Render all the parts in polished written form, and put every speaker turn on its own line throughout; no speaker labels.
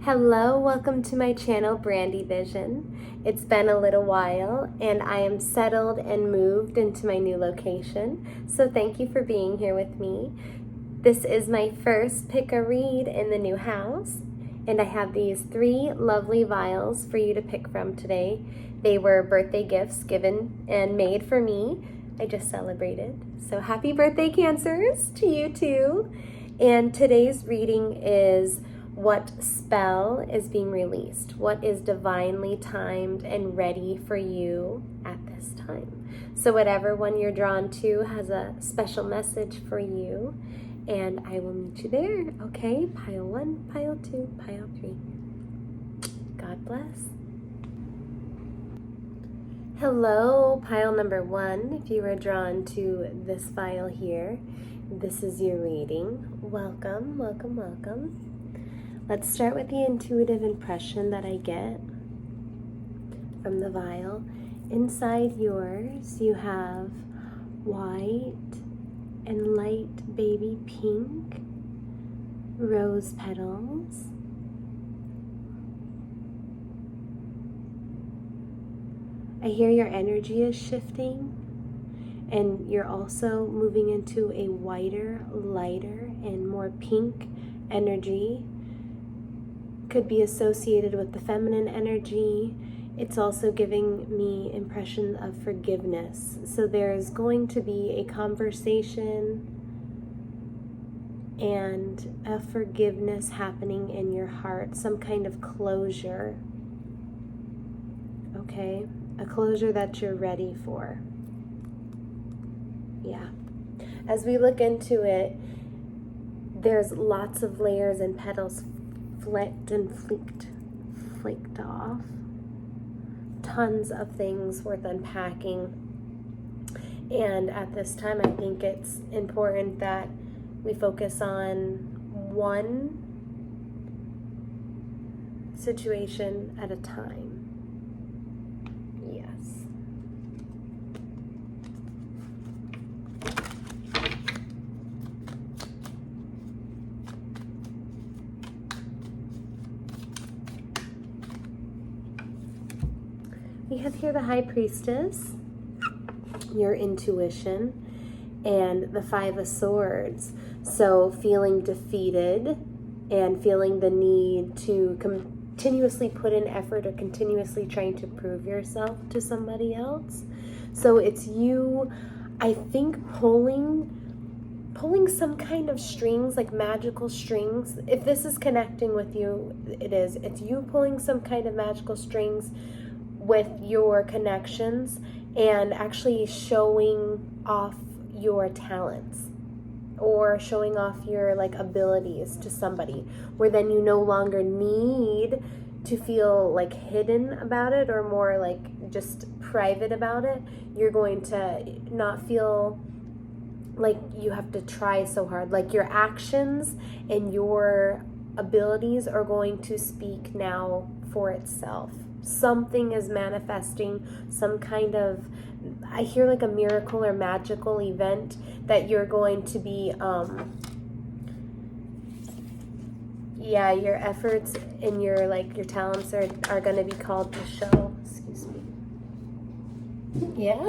Hello, welcome to my channel, Brandi Vision. It's been a little while and I am settled and moved into my new location, so thank you for being here with me. This is my first pick a read in the new house, and I have these 3 lovely vials for you to pick from today. They were birthday gifts given and made for me. I just celebrated, so happy birthday, Cancers, to you too. And today's reading is what spell is being released, what is divinely timed and ready for you at this time. So whatever one you're drawn to has a special message for you, and I will meet you there. Okay, pile 1, pile 2, pile 3. God bless. Hello, pile number 1. If you were drawn to this file here, this is your reading. Welcome, welcome, welcome. Let's start with the intuitive impression that I get from the vial. Inside yours, you have white and light baby pink rose petals. I hear your energy is shifting, and you're also moving into a whiter, lighter, and more pink energy. Could be associated with the feminine energy. It's also giving me impression of forgiveness. So there's going to be a conversation and a forgiveness happening in your heart, some kind of closure. Okay? A closure that you're ready for. Yeah. As we look into it, there's lots of layers and petals flicked and flaked off. Tons of things worth unpacking. And at this time, I think it's important that we focus on one situation at a time. Yes. We have here the High Priestess, your intuition, and the 5 of Swords. So feeling defeated and feeling the need to continuously put in effort or continuously trying to prove yourself to somebody else. So it's you, I think, pulling some kind of strings, like magical strings. If this is connecting with you, it is. It's you pulling some kind of magical strings with your connections and actually showing off your talents or showing off your abilities to somebody, where then you no longer need to feel hidden about it or more just private about it. You're going to not feel like you have to try so hard. Your actions and your abilities are going to speak now for itself. Something is manifesting, some kind of, I hear a miracle or magical event that you're going to be, your efforts and your talents are going to be called to show. Excuse me. Yeah.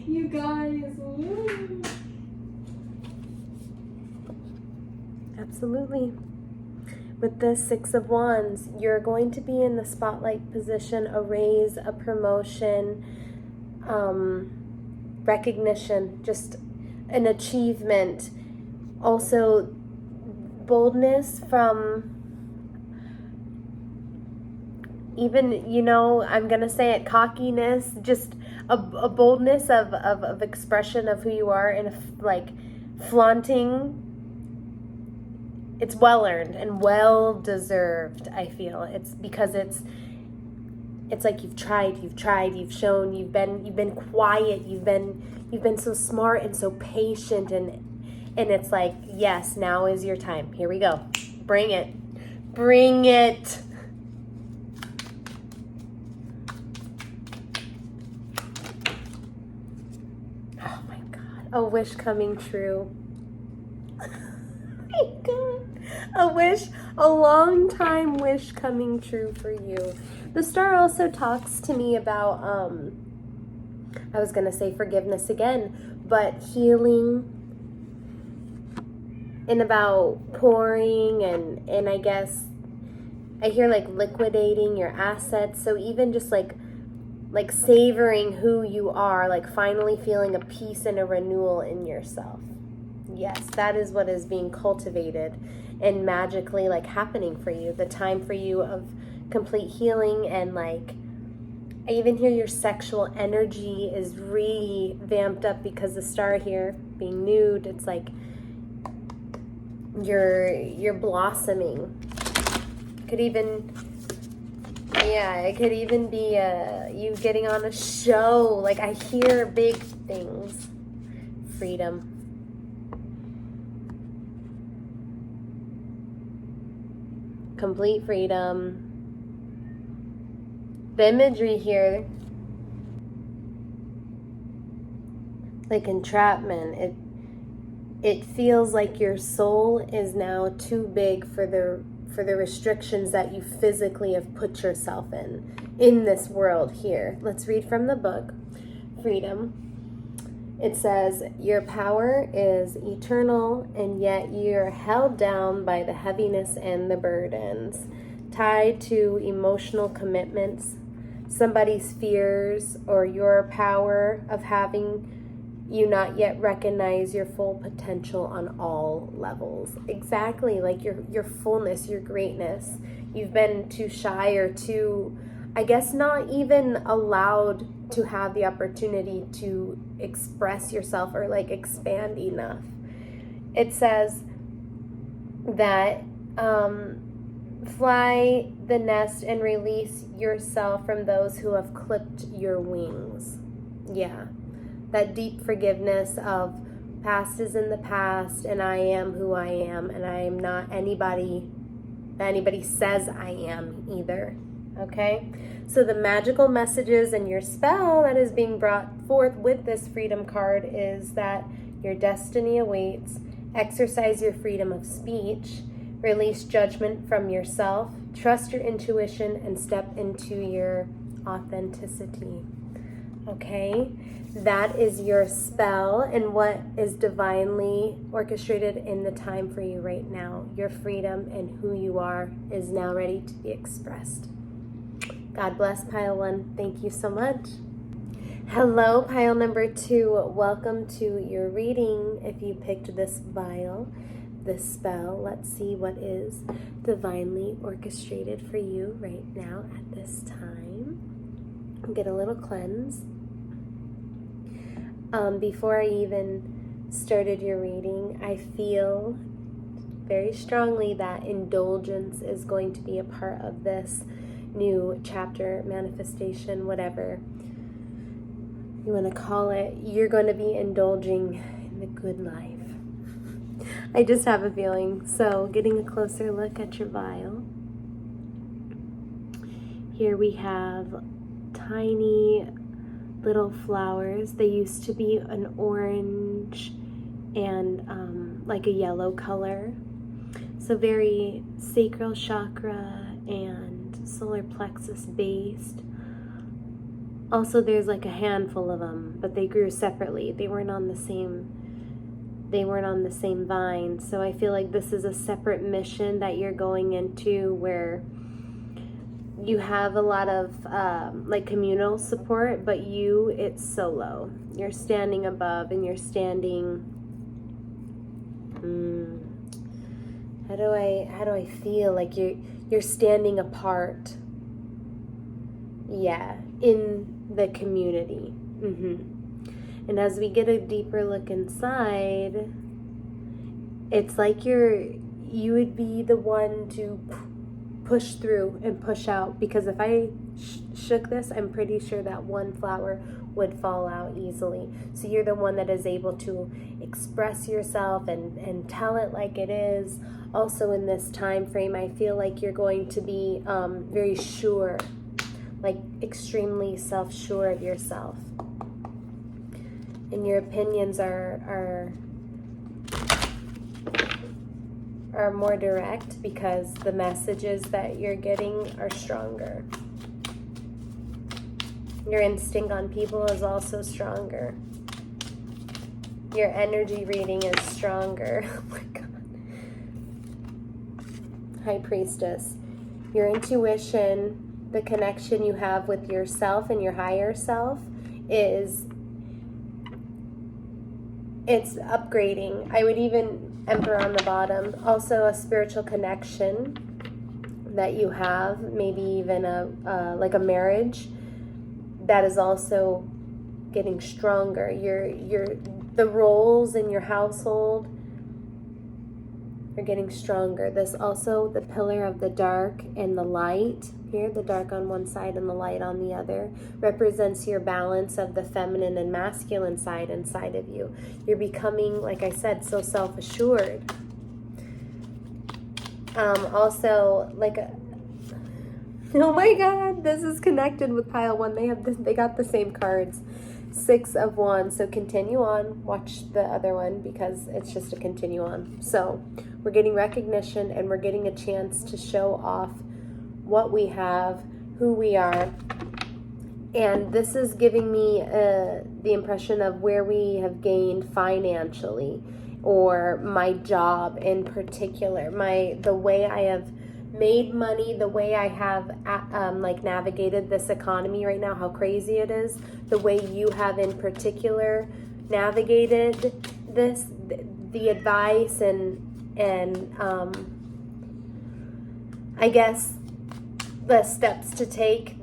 You guys. Woo. Absolutely. With the 6 of Wands, you're going to be in the spotlight position, a raise, a promotion, recognition, just an achievement. Also, boldness from even, I'm going to say it, cockiness, just a boldness of expression of who you are and flaunting. It's well-earned and well-deserved, I feel. It's because it's you've tried, you've shown, you've been quiet, you've been so smart and so patient, and it's yes, now is your time. Here we go. Bring it. Bring it. Oh my God. A wish coming true. my God. A long time wish coming true for you. The star also talks to me about, I was going to say forgiveness again, but healing and about pouring and I guess I hear like liquidating your assets. So even just like savoring who you are, like finally feeling a peace and a renewal in yourself. Yes, that is what is being cultivated and magically like happening for you. The time for you of complete healing, and like I even hear your sexual energy is revamped up because the star here being nude, it's like you're blossoming. Could even, yeah, it could even be you getting on a show. Like I hear big things. Freedom. Complete freedom. The imagery here, like entrapment, it feels like your soul is now too big for the restrictions that you physically have put yourself in this world here. Let's read from the book, Freedom. It says, your power is eternal, and yet you're held down by the heaviness and the burdens, tied to emotional commitments, somebody's fears, or your power of having you not yet recognize your full potential on all levels. Exactly, like your fullness, your greatness. You've been too shy or too, I guess, not even allowed to have the opportunity to express yourself or like expand enough. It says that fly the nest and release yourself from those who have clipped your wings. Yeah, that deep forgiveness of past is in the past, and I am who I am, and I am not anybody that anybody says I am either. Okay, so the magical messages and your spell that is being brought forth with this freedom card is that your destiny awaits. Exercise your freedom of speech. Release judgment from yourself. Trust your intuition and step into your authenticity. Okay, that is your spell and what is divinely orchestrated in the time for you right now. Your freedom and who you are is now ready to be expressed. God bless, pile 1. Thank you so much. Hello, pile number 2. Welcome to your reading. If you picked this vial, this spell, let's see what is divinely orchestrated for you right now at this time. Get a little cleanse. Before I even started your reading, I feel very strongly that indulgence is going to be a part of this new chapter, manifestation, whatever you want to call it. You're going to be indulging in the good life. I just have a feeling. So getting a closer look at your vial. Here we have tiny little flowers. They used to be an orange and like a yellow color. So very sacral chakra and solar plexus based. Also, there's like a handful of them, but they grew separately. They weren't on the same vine. So I feel like this is a separate mission that you're going into, where you have a lot of like communal support, but it's solo. You're standing above, and you're standing. How do I feel like you're standing apart? Yeah, in the community. And as we get a deeper look inside, it's like you would be the one to push through and push out, because if I shook this, I'm pretty sure that one flower would fall out easily. So you're the one that is able to express yourself and tell it like it is. Also in this time frame, I feel like you're going to be very sure, like extremely self-sure of yourself. And your opinions are are more direct because the messages that you're getting are stronger. Your instinct on people is also stronger. Your energy reading is stronger. Oh my God. High Priestess. Your intuition, the connection you have with yourself and your higher self it's upgrading. I would even Emperor on the bottom. Also a spiritual connection that you have, maybe even like a marriage that is also getting stronger. The roles in your household are getting stronger. This also, the pillar of the dark and the light here, the dark on one side and the light on the other, represents your balance of the feminine and masculine side inside of you. You're becoming, like I said, so self-assured. Also, like oh my God, this is connected with pile 1. They got the same cards. 6 of Wands. So continue on. Watch the other one because it's just a continue on. So we're getting recognition and we're getting a chance to show off what we have, who we are. And this is giving me the impression of where we have gained financially, or my job in particular, the way I have made money, the way I have like navigated this economy right now, how crazy it is, the way you have in particular navigated this, the advice and I guess the steps to take.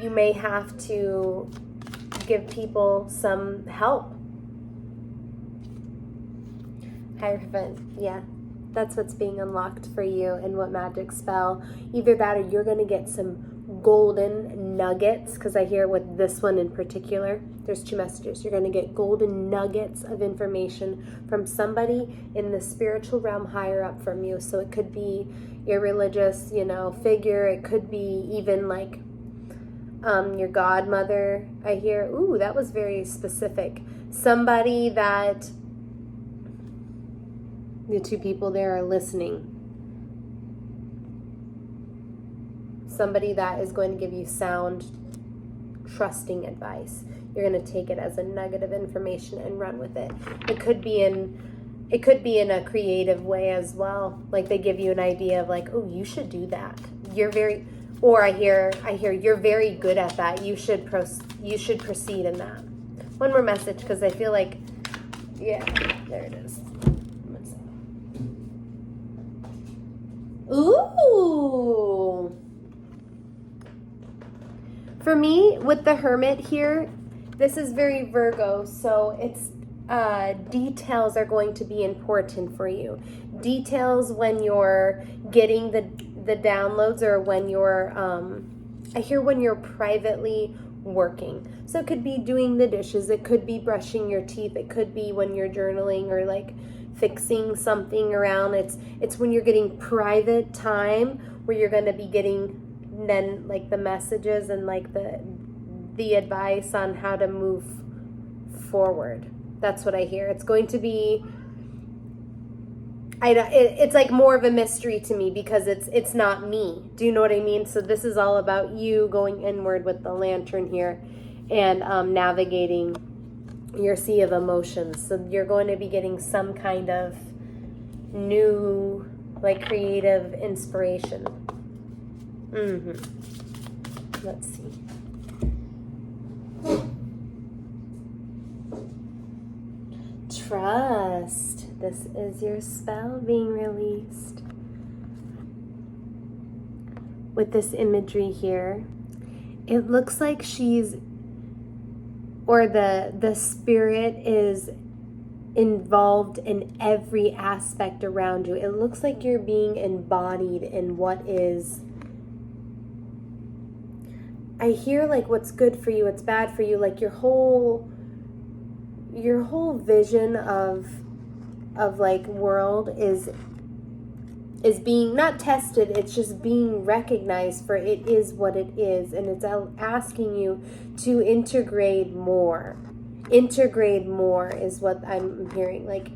You may have to give people some help. Hierophant, yeah. That's what's being unlocked for you in what magic spell. Either that or you're going to get some golden nuggets, because I hear with this one in particular, there's 2 messages. You're going to get golden nuggets of information from somebody in the spiritual realm higher up from you. So it could be your religious, figure. It could be even like your godmother. I hear, ooh, that was very specific. Somebody that the 2 people there are listening. Somebody that is going to give you sound, trusting advice. You're going to take it as a nugget of information and run with it. It could be in a creative way as well. Like they give you an idea of like, oh, you should do that. Or I hear you're very good at that. You should proceed in that. One more message, because I feel like, yeah, there it is. Ooh. For me, with the Hermit here, this is very Virgo, so it's details are going to be important for you. Details when you're getting the downloads, or when you're, I hear when you're privately working. So it could be doing the dishes, it could be brushing your teeth, it could be when you're journaling or like fixing something around. It's when you're getting private time where you're going to be getting then like the messages and like the advice on how to move forward. That's what I hear. It's going to be, it's like more of a mystery to me because it's not me. Do you know what I mean? So this is all about you going inward with the lantern here and navigating your sea of emotions. So you're going to be getting some kind of new, like, creative inspiration. Let's see. Trust. This is your spell being released. With this imagery here, it looks like she's, or the spirit is involved in every aspect around you. It looks like you're being embodied in what is, I hear like what's good for you, what's bad for you, like your whole vision of like world is being not tested, it's just being recognized for it is what it is, and it's asking you to integrate more is what I'm hearing. Like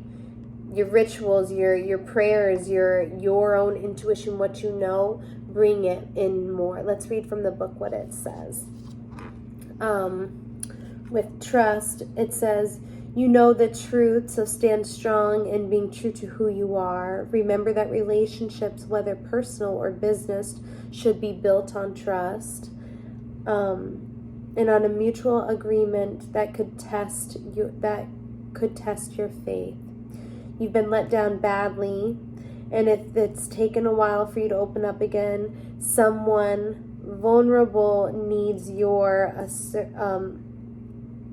rituals, your prayers, your own intuition, what you know, bring it in more. Let's read from the book what it says. With trust, it says, you know the truth, so stand strong in being true to who you are. Remember that relationships, whether personal or business, should be built on trust, and on a mutual agreement that could test your faith. You've been let down badly, and if it's taken a while for you to open up again, someone vulnerable needs your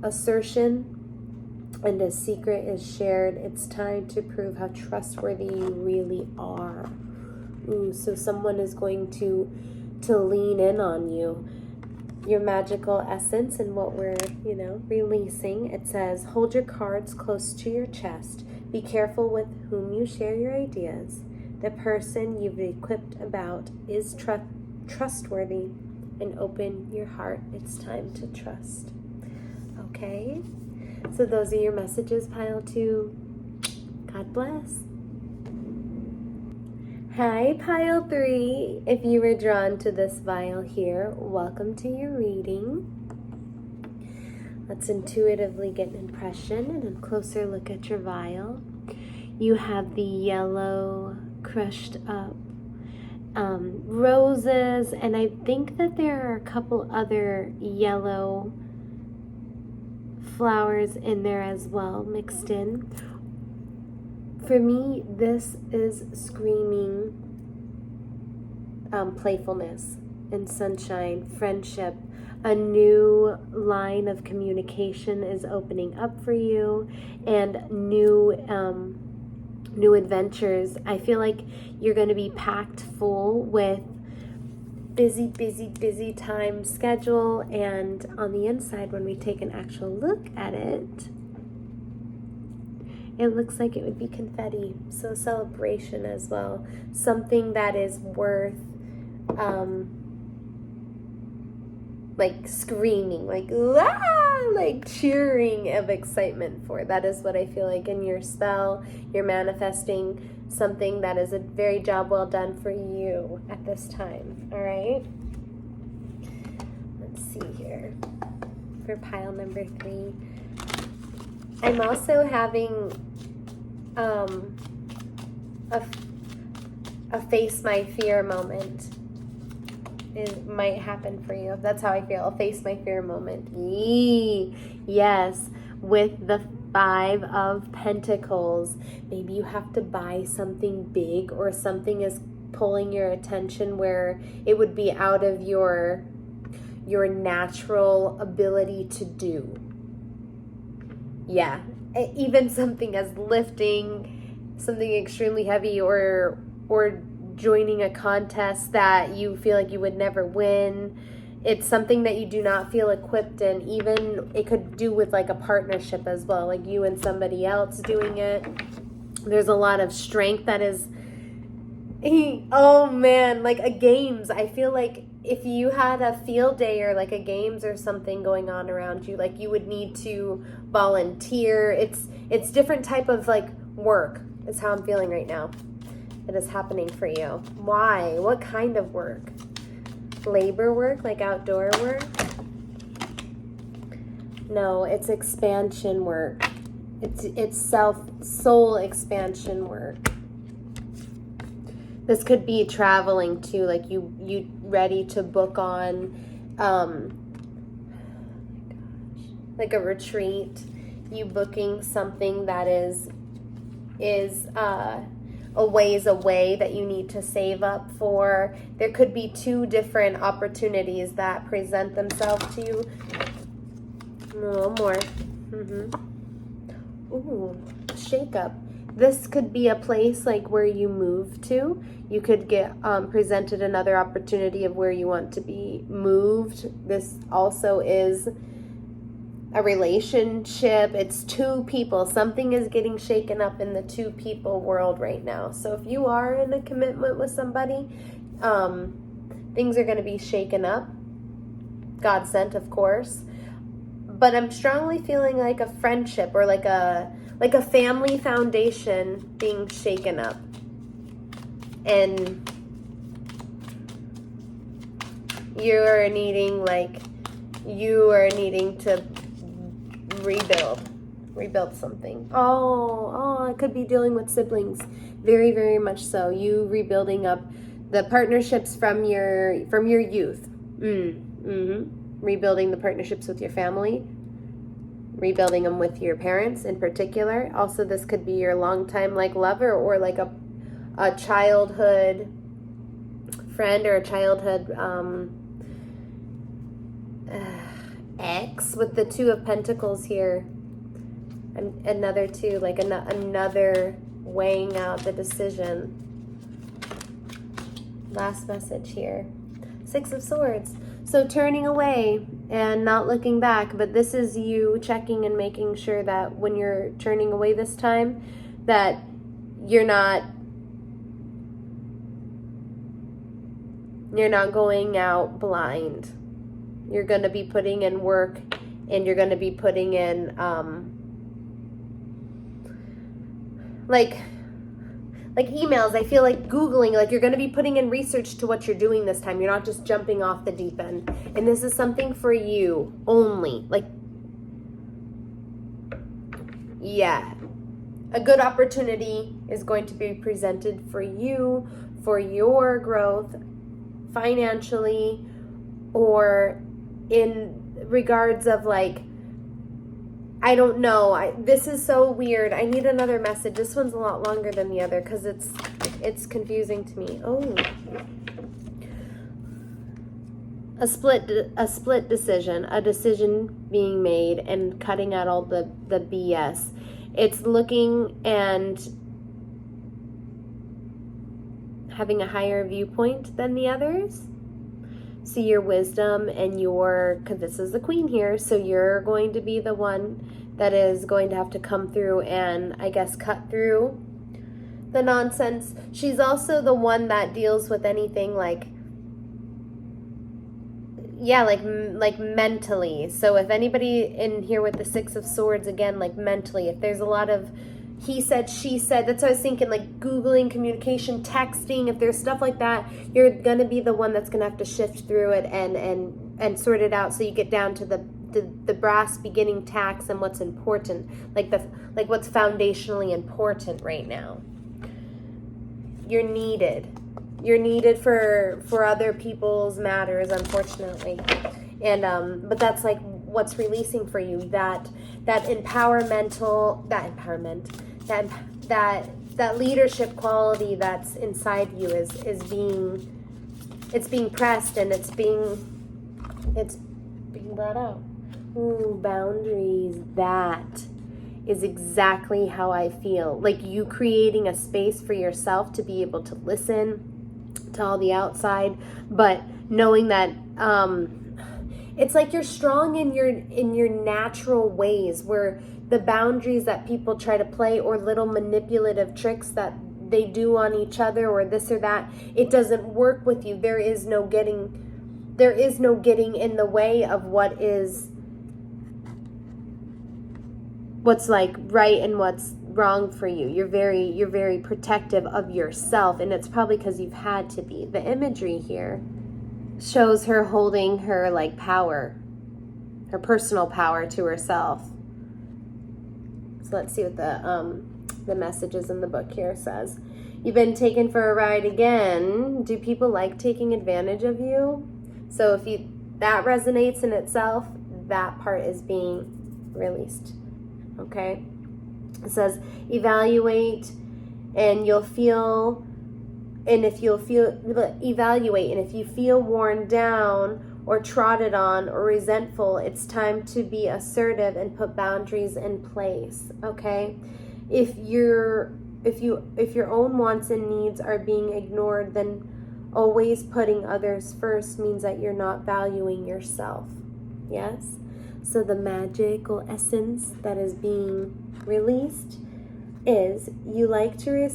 assertion, and a secret is shared. It's time to prove how trustworthy you really are. Ooh, so someone is going to lean in on you. Your magical essence and what we're, releasing. It says, hold your cards close to your chest. Be careful with whom you share your ideas. The person you've equipped about is trustworthy, and open your heart. It's time to trust. Okay? So those are your messages, pile 2. God bless. Hi, pile 3. If you were drawn to this vial here, welcome to your reading. Let's intuitively get an impression and a closer look at your vial. You have the yellow crushed up roses, and I think that there are a couple other yellow flowers in there as well, mixed in. For me, this is screaming playfulness and sunshine, friendship. A new line of communication is opening up for you, and new adventures. I feel like you're going to be packed full with busy time schedule, and on the inside, when we take an actual look at it, it looks like it would be confetti. So a celebration as well. Something that is worth like screaming, like ah, like cheering of excitement for. That is what I feel like in your spell. You're manifesting something that is a very job well done for you at this time. All right. Let's see here for pile number 3. I'm also having a face my fear moment. It might happen for you. That's how I feel. A face my fear moment. Yee. Yes, with the 5 of Pentacles. Maybe you have to buy something big, or something is pulling your attention where it would be out of your natural ability to do. Yeah, even something as lifting something extremely heavy, or joining a contest that you feel like you would never win. It's something that you do not feel equipped in. Even it could do with like a partnership as well, like you and somebody else doing it. There's a lot of strength that is, oh man, like a games. I feel like if you had a field day or like a games or something going on around you, like you would need to volunteer. It's different type of like work is how I'm feeling right now. It is happening for you. Why? What kind of work? Labor work, like outdoor work? No, it's expansion work. It's soul expansion work. This could be traveling too, like you ready to book on like a retreat. You booking something that is a ways away that you need to save up for. There could be 2 different opportunities that present themselves to you. A little more. Ooh, shake up. This could be a place like where you move to. You could get presented another opportunity of where you want to be moved. This also is a relationship. It's 2 people. Something is getting shaken up in the 2 people world right now. So if you are in a commitment with somebody, things are going to be shaken up. God sent, of course. But I'm strongly feeling like a friendship, or like a like a family foundation being shaken up. And you are needing to rebuild something. Oh, I could be dealing with siblings. Very, very much so. You rebuilding up the partnerships from your youth. Rebuilding the partnerships with your family. Rebuilding them with your parents in particular. Also, this could be your longtime lover, or like a childhood friend, or a childhood ex, with the Two of Pentacles here. And another two, like another weighing out the decision. Last message here. Six of Swords. So turning away and not looking back, but this is you checking and making sure that when you're turning away this time, that you're not going out blind. You're going to be putting in work, and you're going to be putting in like emails. I feel like Googling, like you're going to be putting in research to what you're doing this time. You're not just jumping off the deep end. And this is something for you only. A good opportunity is going to be presented for you, for your growth financially, or in regards of I don't know. This is so weird. I need another message. This one's a lot longer than the other because it's confusing to me. Oh. A split decision. A decision being made and cutting out all the BS. It's looking and having a higher viewpoint than the others. See your wisdom and because this is the Queen here, so you're going to be the one that is going to have to come through and, I guess, cut through the nonsense. She's also the one that deals with anything mentally. So if anybody in here with the Six of Swords, again, mentally, if there's a lot of he said, she said, that's what I was thinking, Googling, communication, texting, if there's stuff like that, you're going to be the one that's going to have to shift through it and sort it out, so you get down to the brass beginning tacks and what's important, what's foundationally important right now. You're needed for other people's matters, unfortunately. And but that's what's releasing for you, that leadership quality that's inside you is being pressed, and it's being brought out. Ooh, boundaries. That is exactly how I feel. You creating a space for yourself to be able to listen to all the outside, but knowing that it's you're strong in your natural ways, where the boundaries that people try to play, or little manipulative tricks that they do on each other, or this or that, it doesn't work with you. There is no getting in the way of what's right and what's wrong for you. You're very protective of yourself, and it's probably because you've had to be. The imagery here shows her holding her power, her personal power to herself. So let's see what the messages in the book here says. You've been taken for a ride again. Do people like taking advantage of you? So if that resonates in itself, that part is being released. Okay? It says evaluate, and if you feel worn down or trodden on or resentful, it's time to be assertive and put boundaries in place. Okay? If your own wants and needs are being ignored, then always putting others first means that you're not valuing yourself. Yes? So the magical essence that is being released is you like to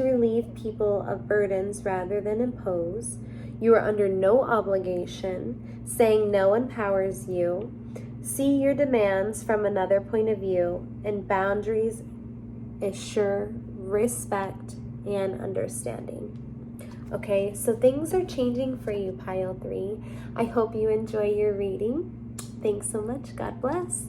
relieve people of burdens rather than impose. You are under no obligation. Saying no empowers you. See your demands from another point of view, and boundaries assure respect and understanding. Okay, so things are changing for you, Pile 3. I hope you enjoy your reading. Thanks so much. God bless.